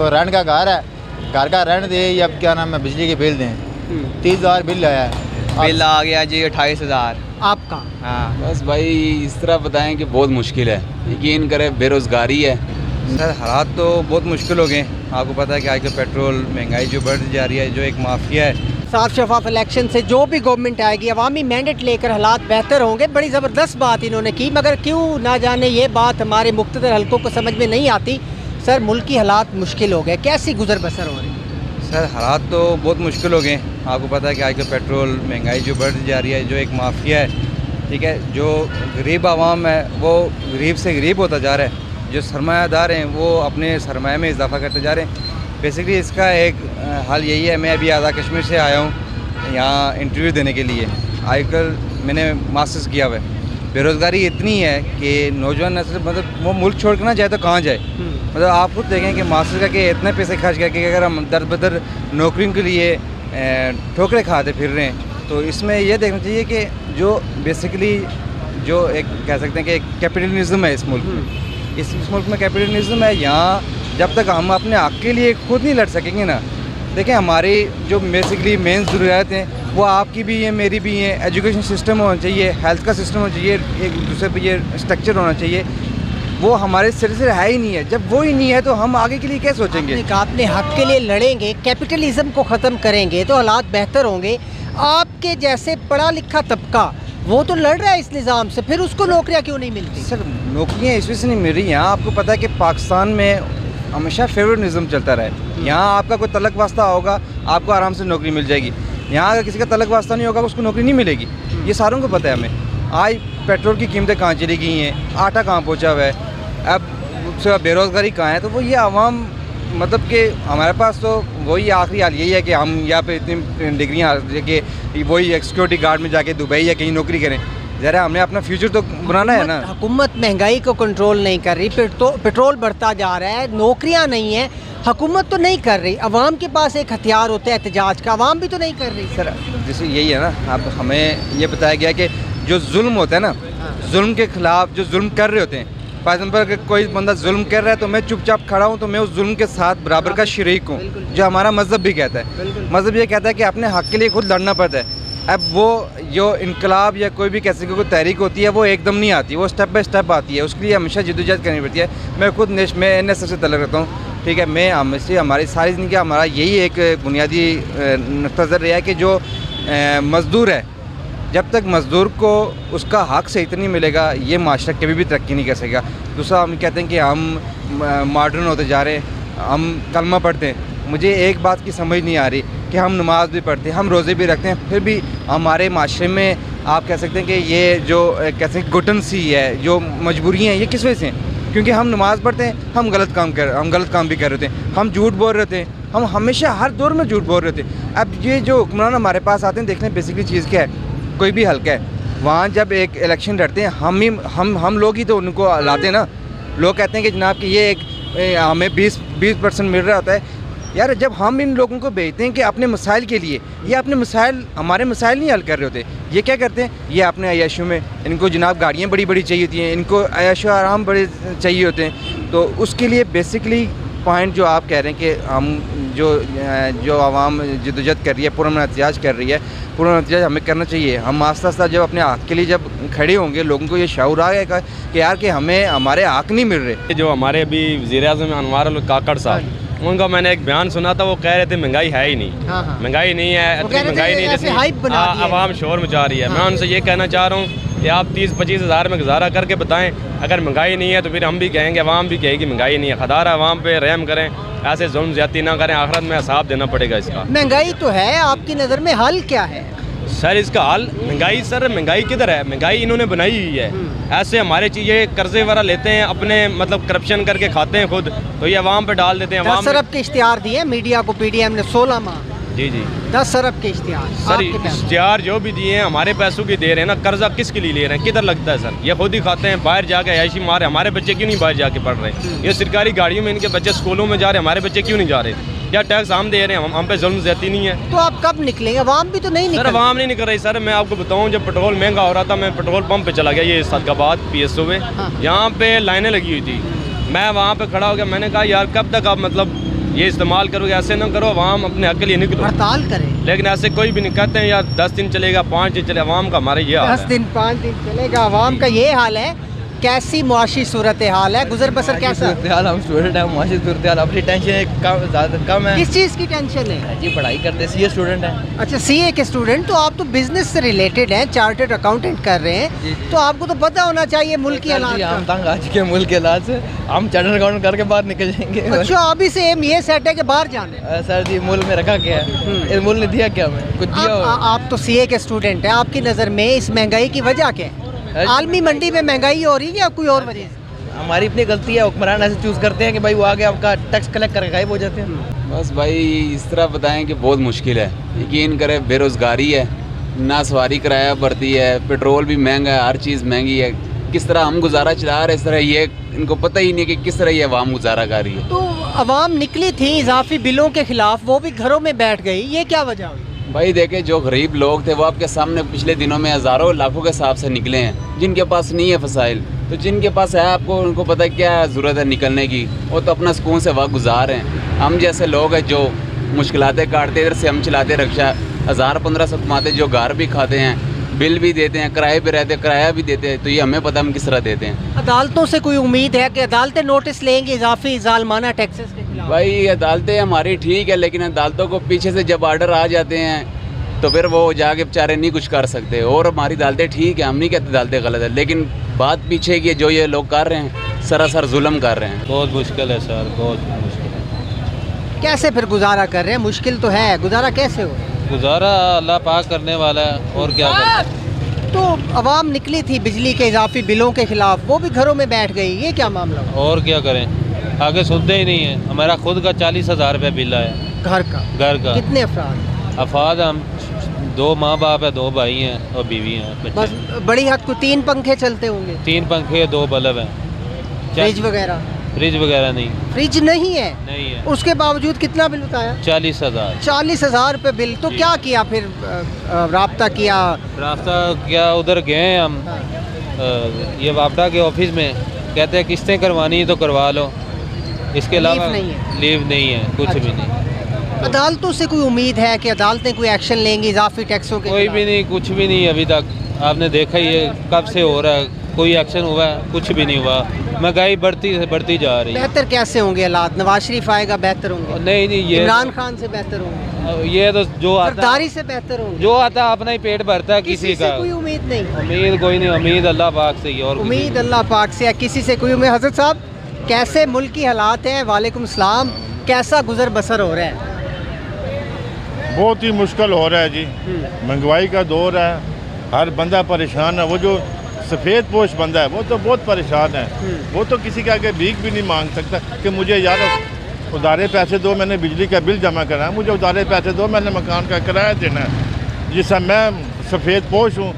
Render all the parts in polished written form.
तो रेंट का घर है, घर का रेंट दे या क्या नाम है बिजली के बिल दें। 30,000 बिल आया है। बिल आ गया जी 28,000 आपका। हाँ। बस भाई इस तरह बताएं कि बहुत मुश्किल है, यकीन करें बेरोज़गारी है। सर हालात तो बहुत मुश्किल हो गए। आपको पता है कि आजकल पेट्रोल महंगाई जो बढ़ जा रही है, जो एक माफिया है। साफ शफाफ इलेक्शन से जो भी गवर्नमेंट आएगी अवामी मैंडेट लेकर हालात बेहतर होंगे। बड़ी ज़बरदस्त बात इन्होंने की, मगर क्यों ना जाने ये बात हमारे मुख्तलिफ हलकों को समझ में नहीं आती। सर मुल्क की हालात मुश्किल हो गए, कैसी गुजर बसर हो रही? सर हालात तो बहुत मुश्किल हो गए। आपको पता है कि आजकल पेट्रोल महंगाई जो बढ़ जा रही है, जो एक माफिया है, ठीक है, जो गरीब आवाम है वो गरीब से गरीब होता जा रहा है। जो सरमायादार हैं वो अपने सरमाए में इजाफा करते जा रहे हैं। बेसिकली इसका एक हल यही है। मैं अभी आज़ाद कश्मीर से आया हूँ यहाँ इंटरव्यू देने के लिए। आजकल मैंने मास्टर्स किया हुआ है। बेरोज़गारी इतनी है कि नौजवान नस्ल मतलब वो मुल्क छोड़ कर ना जाए तो कहाँ जाए। मतलब आप खुद देखें कि मास्टर्स करके इतने पैसे खर्च करके अगर हम दर बदर नौकरियों के लिए ठोकरें खाते फिर रहे हैं, तो इसमें यह देखना चाहिए कि जो बेसिकली जो एक कह सकते हैं कि कैपिटलिज्म है इस मुल्क में, इस मुल्क में कैपिटलिज्म है। यहाँ जब तक हम अपने हक़ के लिए खुद नहीं लड़ सकेंगे ना, देखें हमारी जो बेसिकली मेन ज़रूरियात हैं वो आपकी भी हैं, मेरी भी हैं। एजुकेशन सिस्टम होना चाहिए, हेल्थ का सिस्टम होना चाहिए, एक दूसरे पे ये स्ट्रक्चर होना चाहिए। वो हमारे सिर से है ही नहीं है। जब वो ही नहीं है तो हम आगे के लिए क्या सोचेंगे? अपने हक के लिए लड़ेंगे, कैपिटलिज्म को ख़त्म करेंगे तो हालात बेहतर होंगे। आपके जैसे पढ़ा लिखा तबका वो तो लड़ रहा है इस निज़ाम से, फिर उसको नौकरियाँ क्यों नहीं मिलती? सर नौकरियाँ इस वजह से नहीं मिल रही। यहाँ आपको पता है कि पाकिस्तान में हमेशा फेवरेटिज्म चलता रहा है। यहाँ आपका कोई तलक वास्ता होगा, आपको आराम से नौकरी मिल जाएगी। यहाँ अगर किसी का तलक वास्ता नहीं होगा उसको नौकरी नहीं मिलेगी। ये सारों को पता है हमें। आज पेट्रोल की कीमतें कहाँ चली गई हैं, आटा कहाँ पहुँचा हुआ है, अब बेरोज़गारी कहाँ है। तो वो ये आवाम मतलब कि हमारे पास तो वही आखिरी हाल यही है कि हम यहाँ पे इतनी डिग्रियाँ कि वही सिक्योरिटी गार्ड में जाके दुबई या कहीं नौकरी करें। ज़रा हमने अपना फ्यूचर तो बनाना है ना। हुकूमत महंगाई को कंट्रोल नहीं कर रही, पेट्रोल बढ़ता जा रहा है, नौकरियां नहीं है, हुकूमत तो नहीं कर रही। अवाम के पास एक हथियार होता है एहतजाज का, अवाम भी तो नहीं कर रही। सर जैसे यही है ना, अब हमें ये बताया गया कि जो जुल्म होता है ना, जुल्म के खिलाफ जो जुल्म कर रहे होते हैं, फॉर एग्जाम्पल अगर कोई बंदा जुल्म कर रहा है तो मैं चुपचाप खड़ा हूँ, तो मैं उस जुल्म के साथ बराबर का शरीक हूँ, जो हमारा मज़हब भी कहता है। मज़हब ये कहता है कि अपने हक़ के लिए खुद लड़ना पड़ता है। अब वो जो इनकलाब या कोई भी कैसे कोई तहरीक होती है वो एकदम नहीं आती, वो स्टेप बाय स्टेप आती है। उसके लिए हमेशा जद्दोजहद करनी पड़ती है। मैं खुद मैं NSF से तल्लुक़ रखता हूँ, ठीक है। मैं हमेशा हमारी सारी ज़िंदगी हमारा यही एक बुनियादी नज़र रहा है कि जो मज़दूर है, जब तक मज़दूर को उसका हक़ सही नहीं मिलेगा ये माशरा कभी भी तरक्की नहीं कर सकेगा। दूसरा हम कहते हैं कि हम मॉडर्न होते जा रहे हैं, हम कलमा पढ़ते हैं। मुझे एक बात की समझ नहीं आ रही कि हम नमाज भी पढ़ते हैं, हम रोज़े भी रखते हैं, फिर भी हमारे माशरे में आप कह सकते हैं कि ये जो कहते हैं घुटन सी है, जो मजबूरियाँ हैं, ये किस वजह से हैं? क्योंकि हम नमाज़ पढ़ते हैं, हम गलत काम भी कर रहे थे, हम झूठ बोल रहे थे, हम हमेशा हर दौर में झूठ बोल रहे थे। अब ये जो हुक्मरान हमारे पास आते हैं, देखने बेसिकली चीज़ क्या है, कोई भी हल्का है, वहाँ जब एक इलेक्शन लड़ते हैं हम लोग ही तो उनको लाते हैं ना। लोग कहते हैं कि जनाब कि ये एक हमें 20% मिल रहा होता है। यार जब हम इन लोगों को भेजते हैं कि अपने मसाइल के लिए, ये अपने मसाइल हमारे मसाइल नहीं हल कर रहे होते, ये क्या करते हैं, ये अपने अय्याशों में, इनको जनाब गाड़ियाँ बड़ी बड़ी चाहिए होती हैं, इनको अय्याशो आराम बड़े चाहिए होते हैं। तो उसके लिए बेसिकली पॉइंट जो आप कह रहे हैं कि हम जो आवाम जद्दोजहद कर रही है, पुरअमन एहतजाज कर रही है, पुरअमन एहतजाज हमें करना चाहिए। हम आस्ता आस्ता जब अपने हक़ के लिए जब खड़े होंगे, लोगों को ये शऊर आ गया कि यार कि हमें हमारे हक़ नहीं मिल रहे। जो हमारे अभी वज़ीर-ए-आज़म अनवार उल काकड़ साहब, उनका मैंने एक बयान सुना था, वो कह रहे थे महंगाई है ही नहीं। महंगाई नहीं है, इतनी महंगाई नहीं जितनी आवाम शोर मचा रही है। मैं उनसे ये कहना चाह रहा हूँ कि आप 30-25 हज़ार में गुजारा करके बताएं। अगर महंगाई नहीं है तो फिर हम भी कहेंगे, अवाम भी कहेगी महंगाई नहीं है। खदार अवाम पे रहम करें, ऐसे जुल्म ज़्यादती ना करें, आखिरत में हिसाब देना पड़ेगा इसका। महंगाई तो है, आपकी नज़र में हल क्या है? सर इसका हल महंगाई किधर है? महंगाई इन्होंने बनाई हुई है। ऐसे हमारे चीज़ें कर्जे वगैरह लेते हैं, अपने मतलब करप्शन करके खाते हैं खुद, तो ये अवाम पे डाल देते हैं। 10 अरब के इश्तिहार दिए मीडिया को, PDM ने 16 माह। जी 10 अरब के इश्तिहार। सर इश्तिहार जो भी दिए हैं हमारे पैसों की दे रहे हैं ना, कर्जा किसके लिए ले रहे हैं, किधर लगता है सर? ये खुद ही खाते हैं, बाहर जाके ऐशी मारे। हमारे बच्चे क्यों नहीं बाहर जाके पढ़ रहे हैं? ये सरकारी गाड़ियों में इनके बच्चे स्कूलों में जा रहे हैं, हमारे बच्चे क्यों नहीं जा रहे? क्या टैक्स हम दे रहे हैं? हम पे जुल्म ज़्यादती नहीं है। तो आप कब निकलेंगे? अवाम भी तो नहीं निकल। सर अवाम नहीं निकल रही। सर मैं आपको बताऊं, जब पेट्रोल महंगा हो रहा था, मैं पेट्रोल पंप पे चला गया, ये सदकाबाद PSO में। यहाँ पे लाइनें लगी हुई थी, मैं वहाँ पे खड़ा हो गया। मैंने कहा यार कब तक आप मतलब ये इस्तेमाल करोगे, ऐसे ना करो, आवाम अपने हक के लिए निकलो, हड़ताल करें। लेकिन ऐसे कोई भी नहीं कहते हैं यार 10 दिन चलेगा, 5 दिन चलेगा, आवाम का हमारा ये हाल 10 है। दिन 5 दिन चलेगा, आवाम का ये हाल है। कैसी मुआशी सूरत हाल है, गुजर बसर कैसा? हाल हम स्टूडेंट हैं, मुआशी सूरत हाल अपनी टेंशन ज़्यादा कम है किस चीज़ की टेंशन है? जी, पढ़ाई करते सीए स्टूडेंट हैं। अच्छा, सीए के स्टूडेंट, तो आप तो बिजनेस से रिलेटेड हैं, चार्टर्ड अकाउंटेंट कर रहे हैं, तो आपको तो पता होना चाहिए मुल्क की हालात हम का। तंग आ चुके हैं मुल्क के हालात से, हम चार्टर्ड अकाउंट करके बाहर निकल जाएंगे। अच्छा, अभी से एम ये सेट है कि बाहर जाना है। सर जी, मुल्क में रखा क्या है, इस मुल्क ने दिया क्या हमें, कुछ दिया हो? आप तो सीए के स्टूडेंट हैं, आपकी नज़र में इस महंगाई की वजह क्या है? आलमी मंडी में महंगाई हो रही है या कोई और वजह से? हमारी अपनी गलती है, हुक्मरान ऐसे चूज़ करते हैं कि भाई वो आगे आपका टैक्स कलेक्ट करके गायब हो जाते हैं। बस भाई इस तरह बताएं कि बहुत मुश्किल है। यकीन करें, बेरोज़गारी है, ना सवारी किराया बढ़ती है, पेट्रोल भी महंगा है, हर चीज़ महंगी है। किस तरह हम गुजारा चला रहे, इस तरह ये इनको पता ही नहीं कि किस तरह ये अवाम गुजारा कर रही है। तो अवाम निकली थी इजाफी बिलों के खिलाफ, वो भी घरों में बैठ गई, ये क्या वजह हुई? भाई देखे, जो गरीब लोग थे वो आपके सामने पिछले दिनों में हज़ारों लाखों के हिसाब से निकले हैं, जिनके पास नहीं है फसाइल। तो जिनके पास है, आपको उनको पता है क्या ज़रूरत है निकलने की, वो तो अपना सुकून से वक्त गुजार रहे हैं। हम जैसे लोग हैं जो मुश्किलातें काटते, इधर से हम चलाते रिक्शा, 1000-1500 कमाते, जो घर भी खाते हैं, बिल भी देते हैं, किराए पे रहते हैं, किराया भी देते हैं, तो ये हमें पता हम किस तरह देते हैं। अदालतों से कोई उम्मीद है कि अदालतें नोटिस लेंगी इजाफी जालमाना टैक्सेस के खिलाफ? भाई अदालतें हमारी ठीक है, लेकिन अदालतों को पीछे से जब आर्डर आ जाते हैं तो फिर वो जाके बेचारे नहीं कुछ कर सकते। और हमारी अदालतें ठीक है, हम नहीं कहते अदालतें गलत है, लेकिन बात पीछे की है, जो ये लोग कर रहे हैं सरासर जुल्म कर रहे हैं। बहुत मुश्किल है सर, बहुत मुश्किल है। कैसे फिर गुजारा कर रहे हैं? मुश्किल तो है, गुजारा कैसे हो? गुजारा अल्लाह पाक करने वाला है, और क्या करते। तो अवाम निकली थी बिजली के इजाफी बिलों के खिलाफ, वो भी घरों में बैठ गई, ये क्या मामला हुआ? और क्या करें, आगे सुनते ही नहीं है। हमारा खुद का 40,000 रुपये बिल आया घर का? कितने अफराद? अफाद हम 2 माँ बाप है, 2 भाई हैं और बीवी हैं, बस बच्चे। बड़ी हद को 3 पंखे चलते होंगे? 3 पंखे, 2 बल्ब हैं। फ्रिज वगैरह? फ्रिज वगैरह नहीं, फ्रिज नहीं है? नहीं है। उसके बावजूद कितना बिल बताया? 40,000। 40,000 रुपये बिल। तो क्या किया फिर? राब्ता किया? रास्ता क्या, उधर गए हम, ये वापडा के ऑफिस में, कहते हैं किस्तें करवानी है तो करवा लो, इसके अलावा लीव नहीं है, कुछ भी नहीं। अदालतों से कोई उम्मीद है कि अदालतें कोई एक्शन लेंगी इजाफी टैक्सों के? कोई भी नहीं, कुछ भी नहीं अभी तक। आपने देखा ही है कब से हो रहा है, कोई एक्शन हुआ है? कुछ भी नहीं हुआ। महंगाई बढ़ती जा रही है। बेहतर कैसे होंगे हालात? नवाज शरीफ आएगा बेहतर होंगे? नहीं, ये इमरान खान से बेहतर होंगे? ये तो जो आता, सरदारी से बेहतर होंगे? जो आता अपना ही पेट भरता है, किसी का कोई उम्मीद नहीं? उम्मीद कोई नहीं, उम्मीद अल्लाह पाक से ही, और उम्मीद अल्लाह पाक से, किसी से कोई उम्मीद? हजरत साहब, कैसे मुल्क की हालात हैं? वालेकुम सलाम। कैसा गुजर बसर हो रहा है? बहुत ही मुश्किल हो रहा है जी। महंगाई का दौर है, हर बंदा परेशान है। वो जो सफ़ेद पोश बंदा है वो तो बहुत परेशान है। वो तो किसी के आगे भीख भी नहीं मांग सकता कि मुझे यार उधारे पैसे दो, मैंने बिजली का बिल जमा करना है, मुझे उधारे पैसे दो, मैंने मकान का किराया देना है। जिससे मैं सफ़ेद पोश हूँ,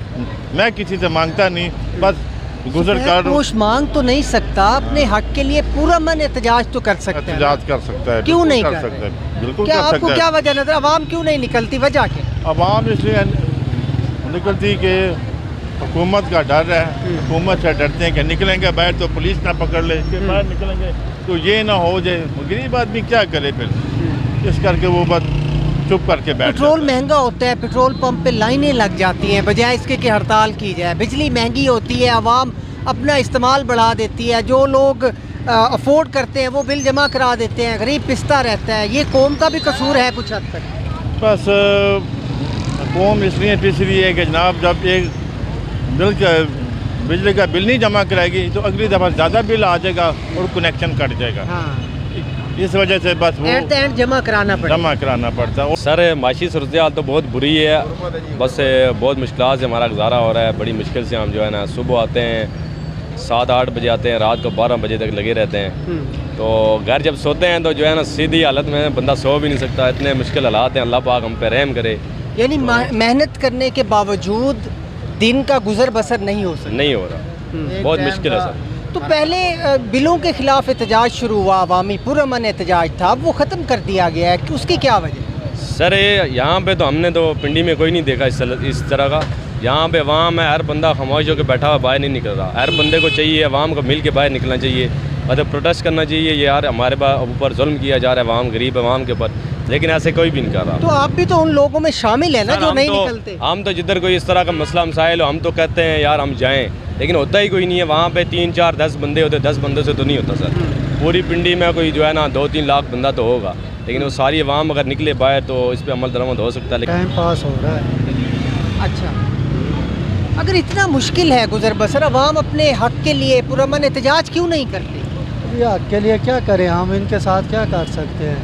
मैं किसी से मांगता नहीं, बस गुजर कर। पोश मांग तो नहीं सकता, अपने हक के लिए पूरा मन एहतजाज तो कर सकता है। एहतजाज कर सकता है, क्यों नहीं कर सकता है? बिल्कुल क्या कर सकता है। आपको क्या वजह नजर? अवाम क्यों नहीं निकलती? वजह क्या? अवाम इसलिए निकलती कि हुकूमत का डर है। हुकूमत से डरते हैं कि निकलेंगे बाहर तो पुलिस ना पकड़ ले, इसके बाहर निकलेंगे तो ये ना हो जाए। गरीब आदमी क्या करे फिर, इस करके वो बस चुप करके बैठ। पेट्रोल महंगा होता है, पेट्रोल पंप पे लाइनें लग जाती हैं, बजाय इसके कि हड़ताल की जाए। बिजली महंगी होती है, अवाम अपना इस्तेमाल बढ़ा देती है। जो लोग अफोर्ड करते हैं वो बिल जमा करा देते हैं, गरीब पिसता रहता है। ये कौम का भी कसूर है कुछ हद तक। बस कौम इसलिए पिस रही है कि जनाब जब एक बिजली का बिल नहीं जमा कराएगी तो अगली दफ़ा ज़्यादा बिल आ जाएगा और कनेक्शन कट जाएगा। इस वजह से बस वो एट द एंड जमा कराना पड़ता है। सर माशी सूरत हाल तो बहुत बुरी है, बस बहुत मुश्किल से हमारा गुजारा हो रहा है। बड़ी मुश्किल से हम जो है ना सुबह आते हैं 7-8 बजे आते हैं, रात को 12 बजे तक लगे रहते हैं। तो घर जब सोते हैं तो जो है ना सीधी हालत में बंदा सो भी नहीं सकता, इतने मुश्किल हालात हैं। अल्लाह पाक हम पे रहम करे। यानी मेहनत करने के बावजूद दिन का गुजर बसर नहीं हो सकता? नहीं हो रहा, बहुत मुश्किल है सर। तो पहले बिलों के खिलाफ एहतजाज शुरू हुआ, अवामी पुरअमन एहतजाज था, अब वो ख़त्म कर दिया गया है कि उसकी क्या वजह? सर यहाँ पे तो हमने तो पिंडी में कोई नहीं देखा इस तरह का। यहाँ पे अवाम है, हर बंदा खामोश होकर बैठा हुआ बाहर नहीं निकल रहा। हर बंदे को चाहिए, अवाम को मिल के बाहर निकलना चाहिए। मतलब प्रोटेस्ट करना चाहिए ये यार हमारे ऊपर जुल्म किया जा रहा है, अवाम गरीब अवाम के ऊपर, लेकिन ऐसे कोई भी नहीं कर रहा। तो आप भी तो उन लोगों में शामिल है ना जो नहीं निकलते। हम तो जिधर कोई इस तरह का मसला मसाइल हो हम तो कहते हैं यार हम जाएं, लेकिन होता ही कोई नहीं है। वहाँ पे 3 4 10 बंदे होते, 10 बंदों से तो नहीं होता सर। पूरी पिंडी में कोई जो है ना 2-3 लाख बंदा तो होगा, लेकिन वो सारी अवाम अगर निकले बाहर तो इस पर अमल दरामद हो सकता है। टाइम पास हो रहा है। अच्छा, अगर इतना मुश्किल है गुजर बसर, अवाम अपने हक के लिए पुरअमन एहतजाज क्यों नहीं करती? ये हक के लिए क्या करें, हम इनके साथ क्या कर सकते हैं?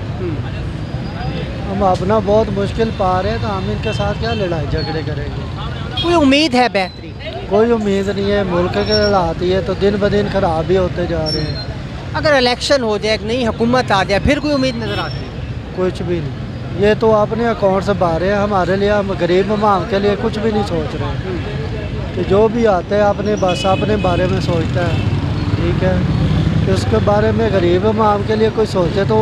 हम अपना बहुत मुश्किल पा रहे हैं तो हम इनके साथ क्या लड़ाई झगड़े करेंगे? कोई उम्मीद है बेहतरी? कोई उम्मीद नहीं है, मुल्क के हालात ही है तो दिन ब दिन खराब ही होते जा रहे हैं। अगर इलेक्शन हो जाए, एक नई हुकूमत आ जाए, फिर कोई उम्मीद नज़र आती है? कुछ भी नहीं, ये तो अपने अकाउंट से बाहर है हमारे लिए। हम गरीब अवाम के लिए कुछ भी नहीं सोच रहे हैं कि जो भी आता है अपने बस अपने बारे में सोचता है, ठीक है, कि उसके बारे में गरीब अवाम के लिए कोई सोचे तो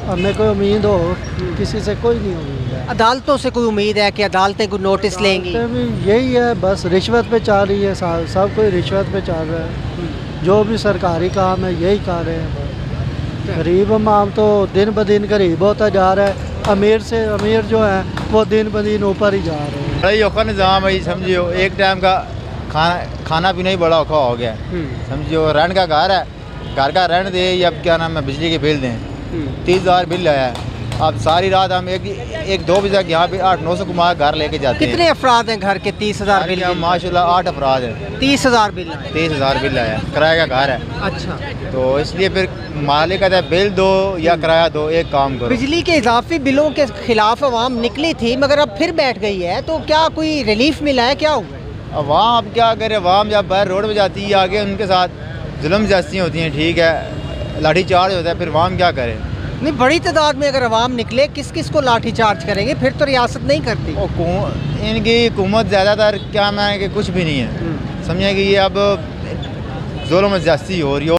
हमें कोई उम्मीद हो, किसी से कोई नहीं उम्मीद है। अदालतों से कोई उम्मीद है कि अदालतें कोई नोटिस लेंगी? भी यही है, बस रिश्वत पे चल रही है, सब कोई रिश्वत पे चल रहा है। जो भी सरकारी काम है यही कर रहे हैं। गरीब अवाम तो दिन ब दिन गरीब होता जा रहा है, अमीर से अमीर जो है वो दिन ब दिन ऊपर ही जा रहे हैं। बड़ा औखा निज़ाम है, समझियो एक टाइम का खाना पीना ही बड़ा औखा हो गया है। समझियो रेंट का घर है, घर का रेंट दे या क्या नाम है बिजली के बिल दें, 30,000 बिल आया है। अब सारी रात हम एक 2 बजे तक यहाँ पे 800-900 कुमार घर लेके जाते हैं। कितने अफराद हैं घर के? 30,000 बिल? माशाल्लाह 8 अफराद हैं। 30,000 बिल? 30,000 बिल आया, किराए का घर है। अच्छा, तो इसलिए फिर मालिक कहता है बिल दो या किराया दो, एक काम करो। बिजली के इजाफी बिलों के खिलाफ अवाम निकली थी मगर अब फिर बैठ गई है, तो क्या कोई रिलीफ मिला है? क्या हुआ? अवाम अब क्या करे, अवाम जब बाहर रोड पे जाती है आगे उनके साथ जुल्म जास्ती होती हैं, ठीक है, लाठी चार्ज होता है, फिर अवाम क्या करे? नहीं, बड़ी तादाद में अगर अवाम निकले किस किस को लाठी चार्ज करेंगे? फिर तो रियासत नहीं करती। इनकी हुकूमत ज़्यादातर क्या मैं कि कुछ भी नहीं है, समझे कि ये अब जुल्म जास्ती हो रही हो।